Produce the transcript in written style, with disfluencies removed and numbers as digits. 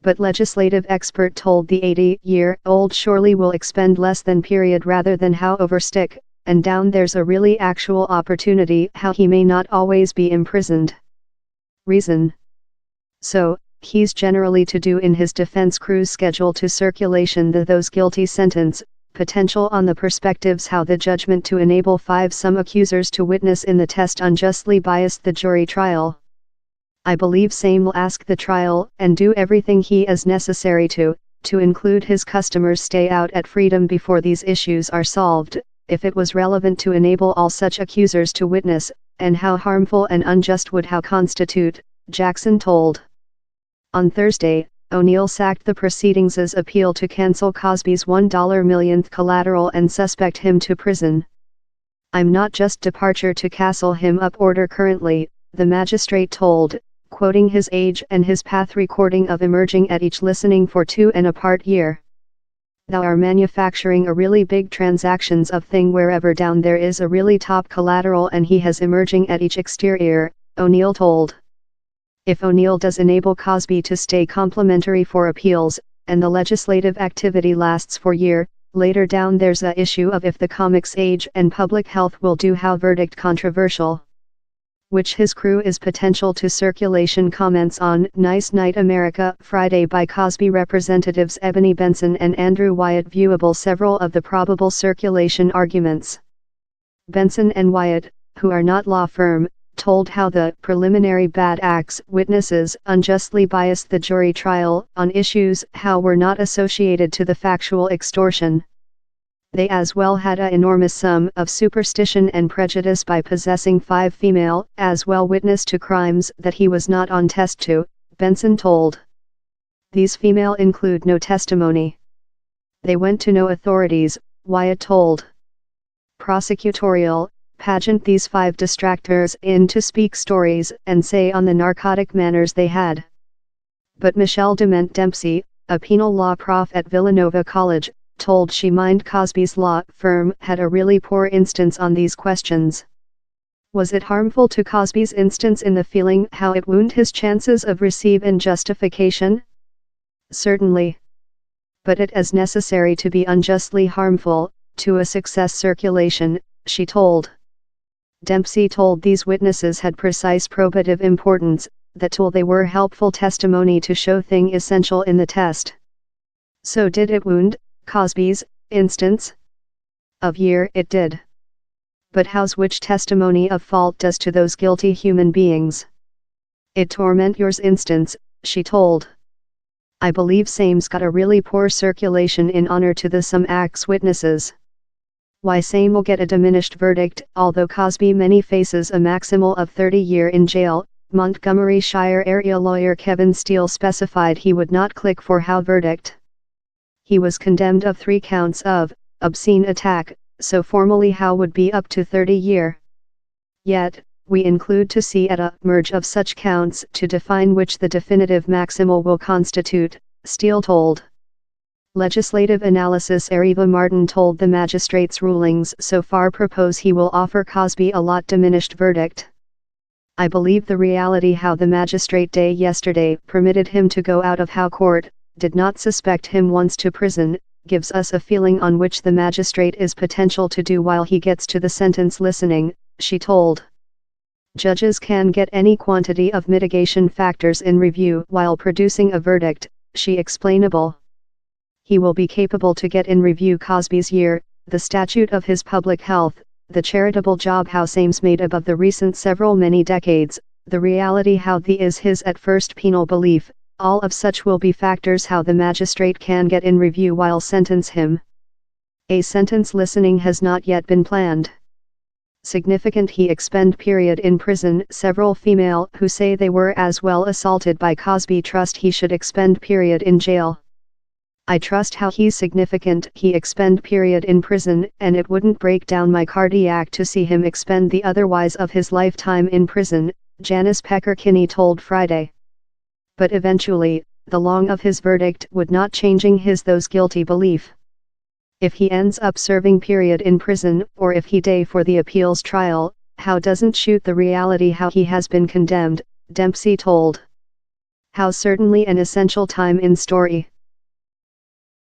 but legislative expert told the 80-year-old surely will expend less than period rather than how overstick, and down there's a really actual opportunity how he may not always be imprisoned. Reason. So, he's generally to do in his defense crew's schedule to circulation those guilty sentence, potential on the perspectives how the judgment to enable 5 some accusers to witness in the test unjustly biased the jury trial. I believe same will ask the trial and do everything he is necessary to include his customers stay out at freedom before these issues are solved, if it was relevant to enable all such accusers to witness, and how harmful and unjust would how constitute, Jackson told. On Thursday, O'Neill sacked the proceedings' appeal to cancel Cosby's $1 millionth collateral and suspect him to prison. I'm not just departure to castle him up order currently, the magistrate told, quoting his age and his path recording of emerging at each listening for 2 and a part year. Thou are manufacturing a really big transactions of thing wherever down there is a really top collateral and he has emerging at each exterior, O'Neill told. If O'Neill does enable Cosby to stay complimentary for appeals, and the legislative activity lasts for year, later down there's a issue of if the comic's age and public health will do how verdict controversial. Which his crew is potential to circulation comments on Nice Night America Friday by Cosby representatives Ebony Benson and Andrew Wyatt viewable several of the probable circulation arguments. Benson and Wyatt, who are not law firm, told how the preliminary bad acts witnesses unjustly biased the jury trial on issues how were not associated to the factual extortion. They as well had an enormous sum of superstition and prejudice by possessing 5 female as well witness to crimes that he was not on test to, Benson told. These female include no testimony. They went to no authorities, Wyatt told. Prosecutorial, pageant these 5 distractors in to speak stories and say on the narcotic manners they had. But Michelle Dement Dempsey, a penal law prof at Villanova College, told she mind Cosby's law firm had a really poor instance on these questions. Was it harmful to Cosby's instance in the feeling how it wound his chances of receiving justification? Certainly. But it is necessary to be unjustly harmful, to a success circulation, she told. Dempsey told these witnesses had precise probative importance, that tool they were helpful testimony to show thing essential in the test. So did it wound Cosby's instance? Of year it did. But how's which testimony of fault does to those guilty human beings? It torment yours instance, she told. I believe same's got a really poor circulation in honor to the some acts witnesses. Why same will get a diminished verdict, although Cosby many faces a maximal of 30 years in jail, Montgomery Shire area lawyer Kevin Steele specified he would not click for how verdict. He was condemned of 3 counts of obscene attack, so formally how would be up to 30 years. Yet, we include to see at a merge of such counts to define which the definitive maximal will constitute, Steele told. Legislative analysis Eriva Martin told the magistrate's rulings so far propose he will offer Cosby a lot diminished verdict. I believe the reality how the magistrate day yesterday permitted him to go out of how court, did not suspect him once to prison, gives us a feeling on which the magistrate is potential to do while he gets to the sentence listening, she told. Judges can get any quantity of mitigation factors in review while producing a verdict, she explainable. He will be capable to get in review Cosby's year, the statute of his public health, the charitable job how same's made above the recent several many decades, the reality how the is his at first penal belief, all of such will be factors how the magistrate can get in review while sentence him. A sentence listening has not yet been planned. Significant he expend period in prison. Several female who say they were as well assaulted by Cosby trust he should expend period in jail. I trust how he's significant he expend period in prison, and it wouldn't break down my cardiac to see him expend the otherwise of his lifetime in prison, Janice Pecker Kinney told Friday. But eventually, the long of his verdict would not changing his those guilty belief. If he ends up serving period in prison, or if he day for the appeals trial, how doesn't shoot the reality how he has been condemned, Dempsey told. How certainly an essential time in story.